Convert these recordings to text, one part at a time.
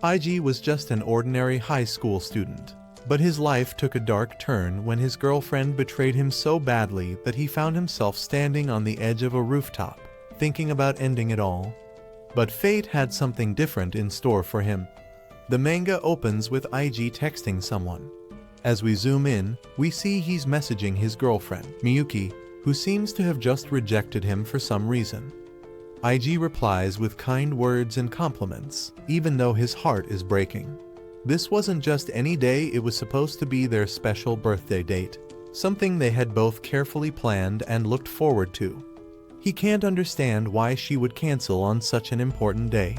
IG was just an ordinary high school student. But his life took a dark turn when his girlfriend betrayed him so badly that he found himself standing on the edge of a rooftop, thinking about ending it all. But fate had something different in store for him. The manga opens with IG texting someone. As we zoom in, we see he's messaging his girlfriend, Miyuki, who seems to have just rejected him for some reason. IG replies with kind words and compliments, even though his heart is breaking. This wasn't just any day, it was supposed to be their special birthday date, something they had both carefully planned and looked forward to. He can't understand why she would cancel on such an important day.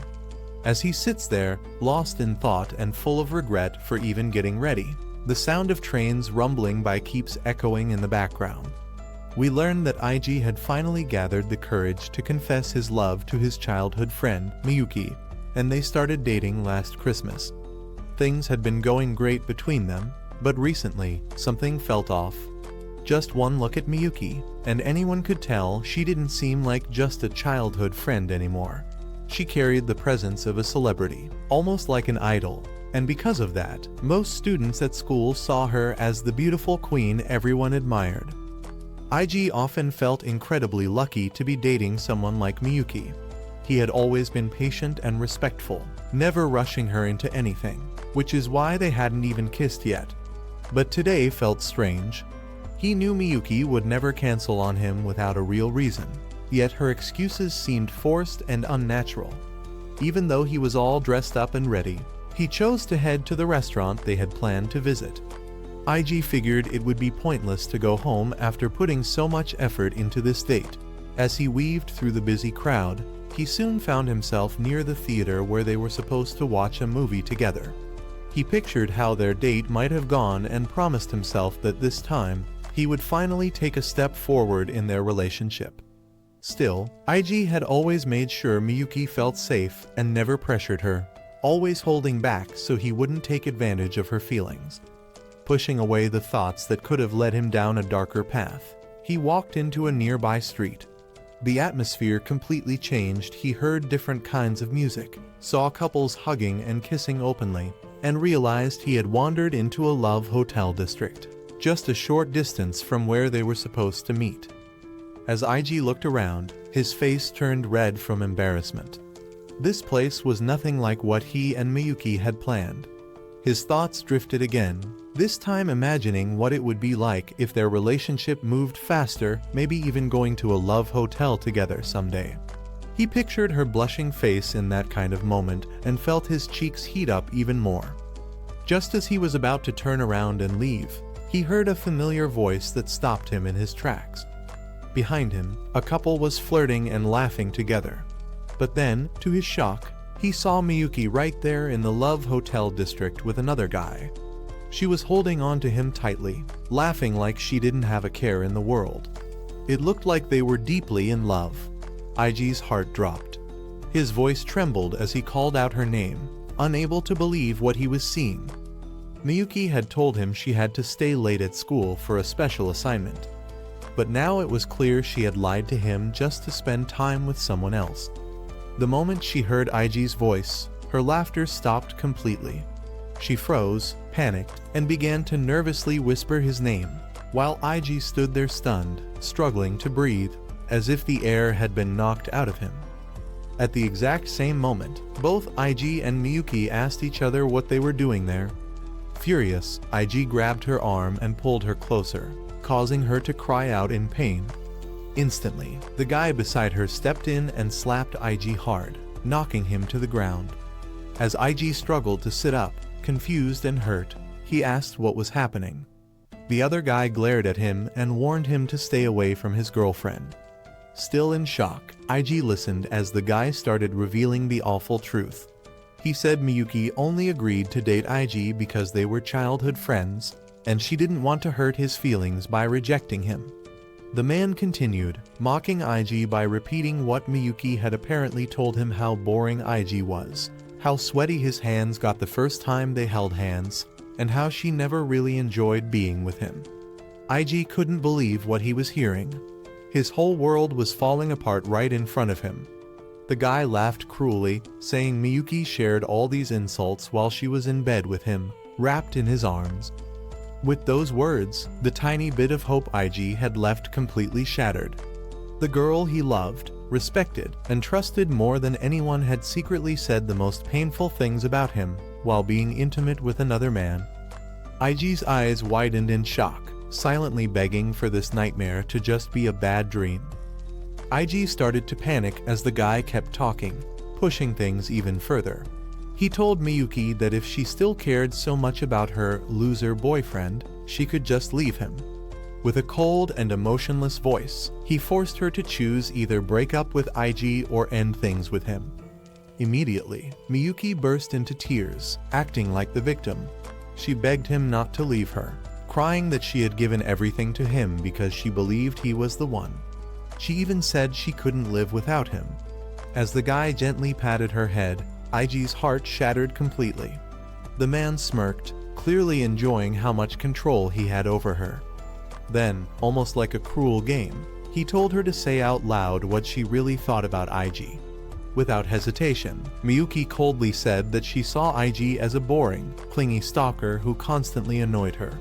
As he sits there, lost in thought and full of regret for even getting ready, the sound of trains rumbling by keeps echoing in the background. We learn that IG had finally gathered the courage to confess his love to his childhood friend, Miyuki, and they started dating last Christmas. Things had been going great between them, but recently, something felt off. Just one look at Miyuki, and anyone could tell she didn't seem like just a childhood friend anymore. She carried the presence of a celebrity, almost like an idol, and because of that, most students at school saw her as the beautiful queen everyone admired. IG often felt incredibly lucky to be dating someone like Miyuki. He had always been patient and respectful, never rushing her into anything, which is why they hadn't even kissed yet. But today felt strange. He knew Miyuki would never cancel on him without a real reason, yet her excuses seemed forced and unnatural. Even though he was all dressed up and ready, he chose to head to the restaurant they had planned to visit. IG figured it would be pointless to go home after putting so much effort into this date. As he weaved through the busy crowd, he soon found himself near the theater where they were supposed to watch a movie together. He pictured how their date might have gone and promised himself that this time, he would finally take a step forward in their relationship. Still, IG had always made sure Miyuki felt safe and never pressured her, always holding back so he wouldn't take advantage of her feelings. Pushing away the thoughts that could have led him down a darker path, he walked into a nearby street. The atmosphere completely changed. He heard different kinds of music, saw couples hugging and kissing openly, and realized he had wandered into a love hotel district, just a short distance from where they were supposed to meet. As IG looked around, his face turned red from embarrassment. This place was nothing like what he and Miyuki had planned. His thoughts drifted again, this time imagining what it would be like if their relationship moved faster, maybe even going to a love hotel together someday. He pictured her blushing face in that kind of moment and felt his cheeks heat up even more. Just as he was about to turn around and leave, he heard a familiar voice that stopped him in his tracks. Behind him, a couple was flirting and laughing together. But then, to his shock, he saw Miyuki right there in the love hotel district with another guy. She was holding on to him tightly, laughing like she didn't have a care in the world. It looked like they were deeply in love. IG's heart dropped. His voice trembled as he called out her name, unable to believe what he was seeing. Miyuki had told him she had to stay late at school for a special assignment. But now it was clear she had lied to him just to spend time with someone else. The moment she heard IG's voice, her laughter stopped completely. She froze, panicked, and began to nervously whisper his name, while IG stood there stunned, struggling to breathe, as if the air had been knocked out of him. At the exact same moment, both IG and Miyuki asked each other what they were doing there. Furious, IG grabbed her arm and pulled her closer, causing her to cry out in pain. Instantly, the guy beside her stepped in and slapped IG hard, knocking him to the ground. As IG struggled to sit up, confused and hurt, he asked what was happening. The other guy glared at him and warned him to stay away from his girlfriend. Still in shock, IG listened as the guy started revealing the awful truth. He said Miyuki only agreed to date IG because they were childhood friends, and she didn't want to hurt his feelings by rejecting him. The man continued, mocking IG by repeating what Miyuki had apparently told him: how boring IG was, how sweaty his hands got the first time they held hands, and how she never really enjoyed being with him. IG couldn't believe what he was hearing. His whole world was falling apart right in front of him. The guy laughed cruelly, saying Miyuki shared all these insults while she was in bed with him, wrapped in his arms. With those words, the tiny bit of hope IG had left completely shattered. The girl he loved, respected, and trusted more than anyone had secretly said the most painful things about him, while being intimate with another man. IG's eyes widened in shock, silently begging for this nightmare to just be a bad dream. IG started to panic as the guy kept talking, pushing things even further. He told Miyuki that if she still cared so much about her loser boyfriend, she could just leave him. With a cold and emotionless voice, he forced her to choose either break up with IG or end things with him. Immediately, Miyuki burst into tears, acting like the victim. She begged him not to leave her, crying that she had given everything to him because she believed he was the one. She even said she couldn't live without him. As the guy gently patted her head, IG's heart shattered completely. The man smirked, clearly enjoying how much control he had over her. Then, almost like a cruel game, he told her to say out loud what she really thought about IG. Without hesitation, Miyuki coldly said that she saw IG as a boring, clingy stalker who constantly annoyed her.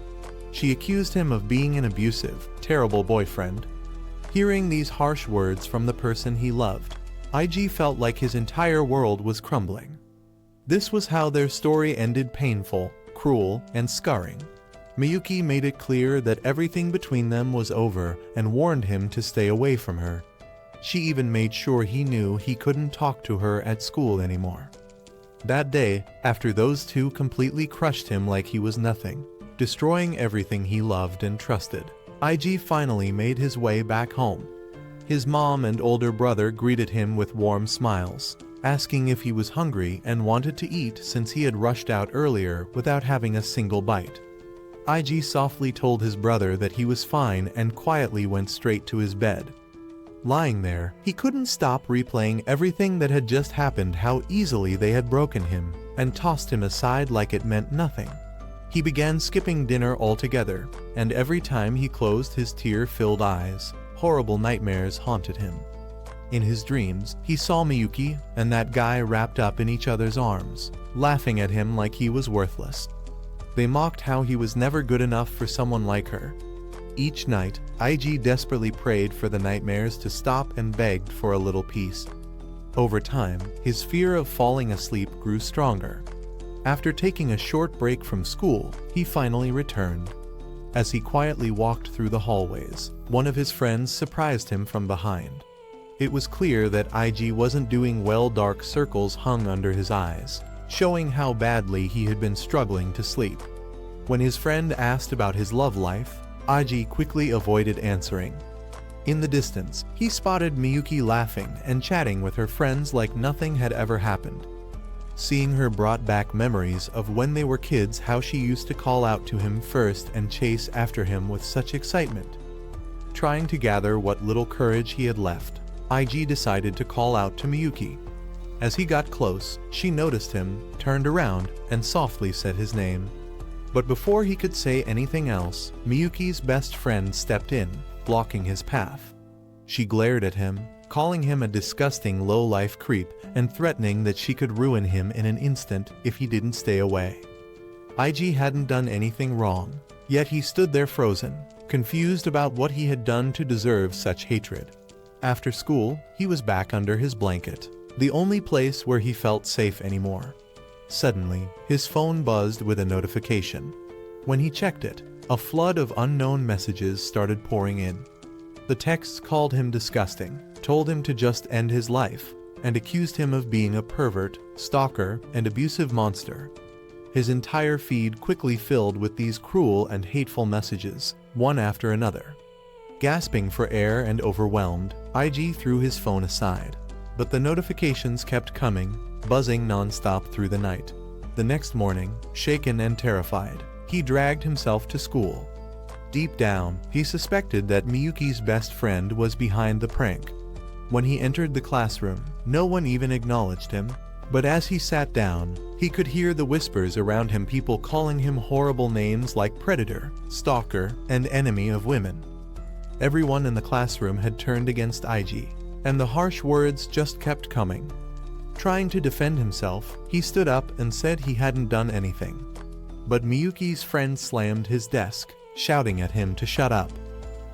She accused him of being an abusive, terrible boyfriend. Hearing these harsh words from the person he loved, IG felt like his entire world was crumbling. This was how their story ended, painful, cruel, and scarring. Miyuki made it clear that everything between them was over and warned him to stay away from her. She even made sure he knew he couldn't talk to her at school anymore. That day, after those two completely crushed him like he was nothing, destroying everything he loved and trusted, IG finally made his way back home. His mom and older brother greeted him with warm smiles, asking if he was hungry and wanted to eat since he had rushed out earlier without having a single bite. IG softly told his brother that he was fine and quietly went straight to his bed. Lying there, he couldn't stop replaying everything that had just happened, how easily they had broken him, and tossed him aside like it meant nothing. He began skipping dinner altogether, and every time he closed his tear-filled eyes, horrible nightmares haunted him. In his dreams, he saw Miyuki and that guy wrapped up in each other's arms, laughing at him like he was worthless. They mocked how he was never good enough for someone like her. Each night, IG desperately prayed for the nightmares to stop and begged for a little peace. Over time, his fear of falling asleep grew stronger. After taking a short break from school, he finally returned. As he quietly walked through the hallways, one of his friends surprised him from behind. It was clear that IG wasn't doing well. Dark circles hung under his eyes, showing how badly he had been struggling to sleep. When his friend asked about his love life, IG quickly avoided answering. In the distance, he spotted Miyuki laughing and chatting with her friends like nothing had ever happened. Seeing her brought back memories of when they were kids, how she used to call out to him first and chase after him with such excitement. Trying to gather what little courage he had left, IG decided to call out to Miyuki. As he got close, she noticed him, turned around, and softly said his name. But before he could say anything else, Miyuki's best friend stepped in, blocking his path. She glared at him, calling him a disgusting low-life creep and threatening that she could ruin him in an instant if he didn't stay away. IG hadn't done anything wrong, yet he stood there frozen, confused about what he had done to deserve such hatred. After school, he was back under his blanket, the only place where he felt safe anymore. Suddenly, his phone buzzed with a notification. When he checked it, a flood of unknown messages started pouring in. The texts called him disgusting, told him to just end his life, and accused him of being a pervert, stalker, and abusive monster. His entire feed quickly filled with these cruel and hateful messages, one after another. Gasping for air and overwhelmed, IG threw his phone aside. But the notifications kept coming, buzzing non-stop through the night. The next morning, shaken and terrified, he dragged himself to school. Deep down, he suspected that Miyuki's best friend was behind the prank. When he entered the classroom, no one even acknowledged him. But as he sat down, he could hear the whispers around him, people calling him horrible names like predator, stalker, and enemy of women. Everyone in the classroom had turned against IG. and the harsh words just kept coming. Trying to defend himself, he stood up and said he hadn't done anything. But Miyuki's friend slammed his desk, shouting at him to shut up.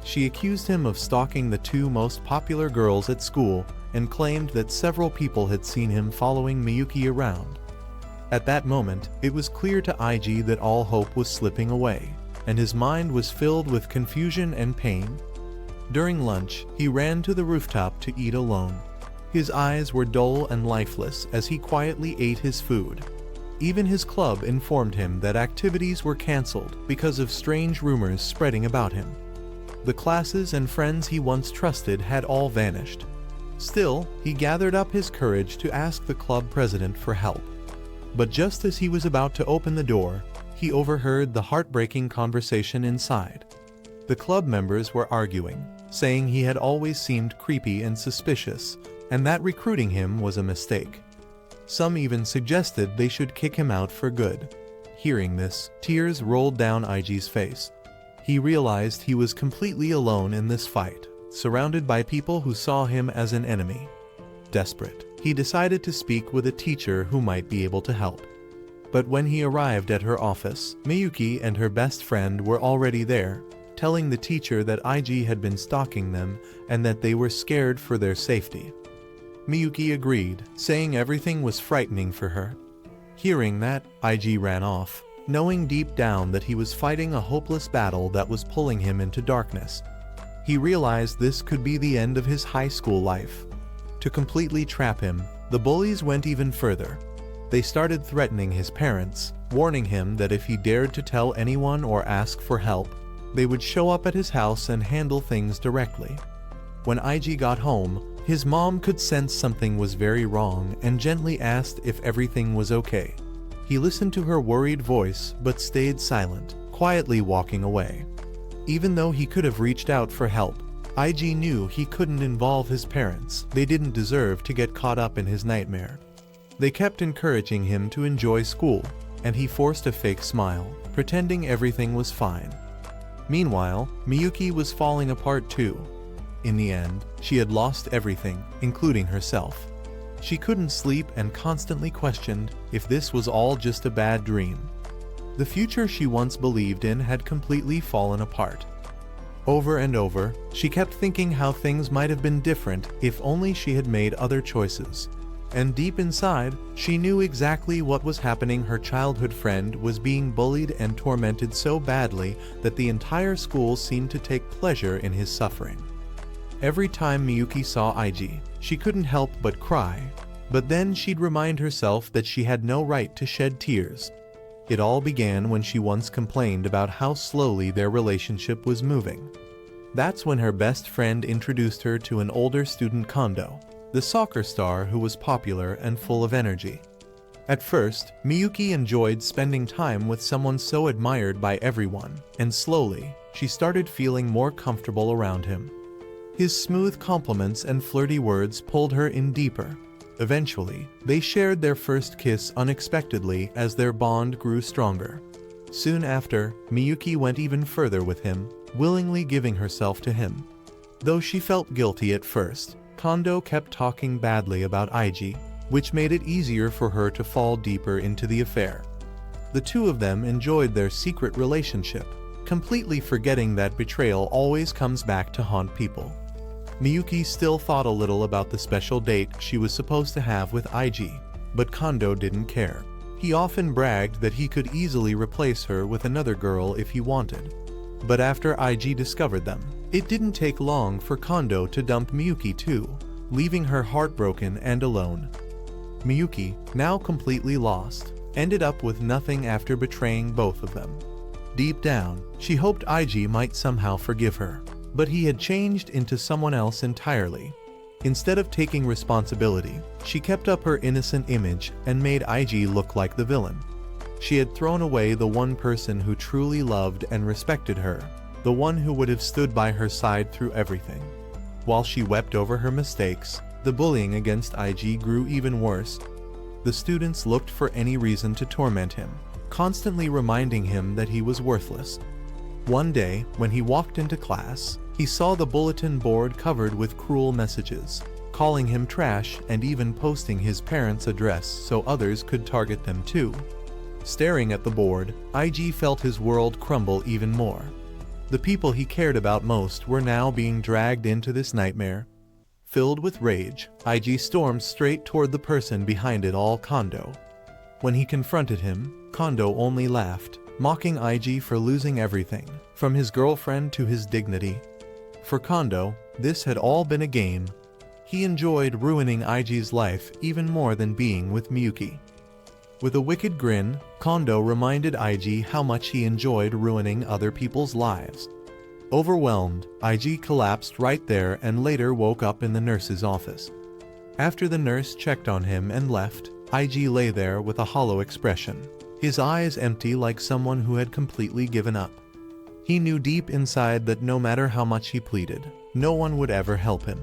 She accused him of stalking the two most popular girls at school and claimed that several people had seen him following Miyuki around. At that moment, it was clear to IG that all hope was slipping away, and his mind was filled with confusion and pain. During lunch, he ran to the rooftop to eat alone. His eyes were dull and lifeless as he quietly ate his food. Even his club informed him that activities were cancelled because of strange rumors spreading about him. The classes and friends he once trusted had all vanished. Still, he gathered up his courage to ask the club president for help. But just as he was about to open the door, he overheard the heartbreaking conversation inside. The club members were arguing, saying he had always seemed creepy and suspicious, and that recruiting him was a mistake. Some even suggested they should kick him out for good. Hearing this, tears rolled down IG's face. He realized he was completely alone in this fight, surrounded by people who saw him as an enemy. Desperate, he decided to speak with a teacher who might be able to help. But when he arrived at her office, Miyuki and her best friend were already there, telling the teacher that IG had been stalking them and that they were scared for their safety. Miyuki agreed, saying everything was frightening for her. Hearing that, IG ran off, knowing deep down that he was fighting a hopeless battle that was pulling him into darkness. He realized this could be the end of his high school life. To completely trap him, the bullies went even further. They started threatening his parents, warning him that if he dared to tell anyone or ask for help, they would show up at his house and handle things directly. When IG got home, his mom could sense something was very wrong and gently asked if everything was okay. He listened to her worried voice but stayed silent, quietly walking away. Even though he could have reached out for help, IG knew he couldn't involve his parents. They didn't deserve to get caught up in his nightmare. They kept encouraging him to enjoy school, and he forced a fake smile, pretending everything was fine. Meanwhile, Miyuki was falling apart too. In the end, she had lost everything, including herself. She couldn't sleep and constantly questioned if this was all just a bad dream. The future she once believed in had completely fallen apart. Over and over, she kept thinking how things might have been different if only she had made other choices. And deep inside, she knew exactly what was happening. Her childhood friend was being bullied and tormented so badly that the entire school seemed to take pleasure in his suffering. Every time Miyuki saw IG, she couldn't help but cry. But then she'd remind herself that she had no right to shed tears. It all began when she once complained about how slowly their relationship was moving. That's when her best friend introduced her to an older student, Kondo, the soccer star who was popular and full of energy. At first, Miyuki enjoyed spending time with someone so admired by everyone, and slowly, she started feeling more comfortable around him. His smooth compliments and flirty words pulled her in deeper. Eventually, they shared their first kiss unexpectedly as their bond grew stronger. Soon after, Miyuki went even further with him, willingly giving herself to him. Though she felt guilty at first, Kondo kept talking badly about IG, which made it easier for her to fall deeper into the affair. The two of them enjoyed their secret relationship, completely forgetting that betrayal always comes back to haunt people. Miyuki still thought a little about the special date she was supposed to have with IG, but Kondo didn't care. He often bragged that he could easily replace her with another girl if he wanted. But after IG discovered them, it didn't take long for Kondo to dump Miyuki too, leaving her heartbroken and alone. Miyuki, now completely lost, ended up with nothing after betraying both of them. Deep down, she hoped IG might somehow forgive her. But he had changed into someone else entirely. Instead of taking responsibility, she kept up her innocent image and made IG look like the villain. She had thrown away the one person who truly loved and respected her, the one who would have stood by her side through everything. While she wept over her mistakes, the bullying against IG grew even worse. The students looked for any reason to torment him, constantly reminding him that he was worthless. One day, when he walked into class, he saw the bulletin board covered with cruel messages. calling him trash and even posting his parents' address so others could target them too. Staring at the board, IG felt his world crumble even more. The people he cared about most were now being dragged into this nightmare. Filled with rage, IG stormed straight toward the person behind it all, Kondo. When he confronted him, Kondo only laughed, mocking IG for losing everything, from his girlfriend to his dignity. For Kondo, this had all been a game. He enjoyed ruining IG's life even more than being with Miyuki. With a wicked grin, Kondo reminded IG how much he enjoyed ruining other people's lives. Overwhelmed, IG collapsed right there and later woke up in the nurse's office. After the nurse checked on him and left, IG lay there with a hollow expression, his eyes empty like someone who had completely given up. He knew deep inside that no matter how much he pleaded, no one would ever help him.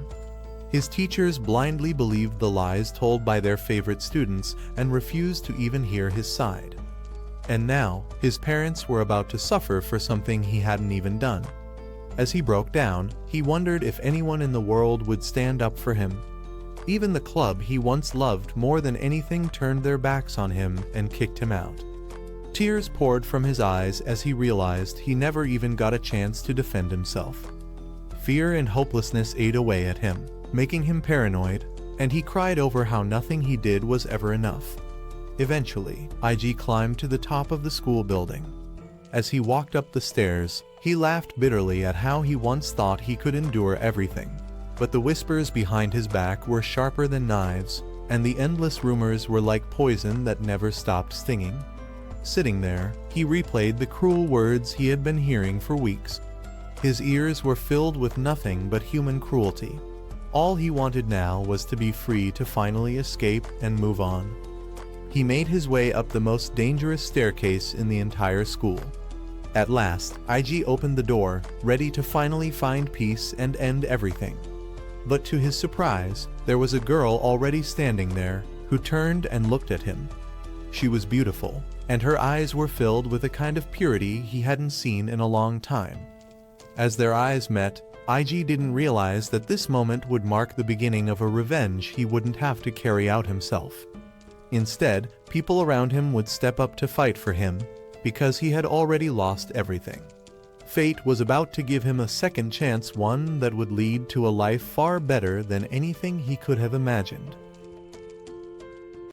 His teachers blindly believed the lies told by their favorite students and refused to even hear his side. And now, his parents were about to suffer for something he hadn't even done. As he broke down, he wondered if anyone in the world would stand up for him. Even the club he once loved more than anything turned their backs on him and kicked him out. Tears poured from his eyes as he realized he never even got a chance to defend himself. Fear and hopelessness ate away at him, making him paranoid, and he cried over how nothing he did was ever enough. Eventually, IG climbed to the top of the school building. As he walked up the stairs, he laughed bitterly at how he once thought he could endure everything. But the whispers behind his back were sharper than knives, and the endless rumors were like poison that never stopped stinging. Sitting there, he replayed the cruel words he had been hearing for weeks. His ears were filled with nothing but human cruelty. All he wanted now was to be free to finally escape and move on. He made his way up the most dangerous staircase in the entire school. At last, IG opened the door, ready to finally find peace and end everything. But to his surprise, there was a girl already standing there, who turned and looked at him. She was beautiful, and her eyes were filled with a kind of purity he hadn't seen in a long time. As their eyes met, IG didn't realize that this moment would mark the beginning of a revenge he wouldn't have to carry out himself. Instead, people around him would step up to fight for him, because he had already lost everything. Fate was about to give him a second chance, one that would lead to a life far better than anything he could have imagined.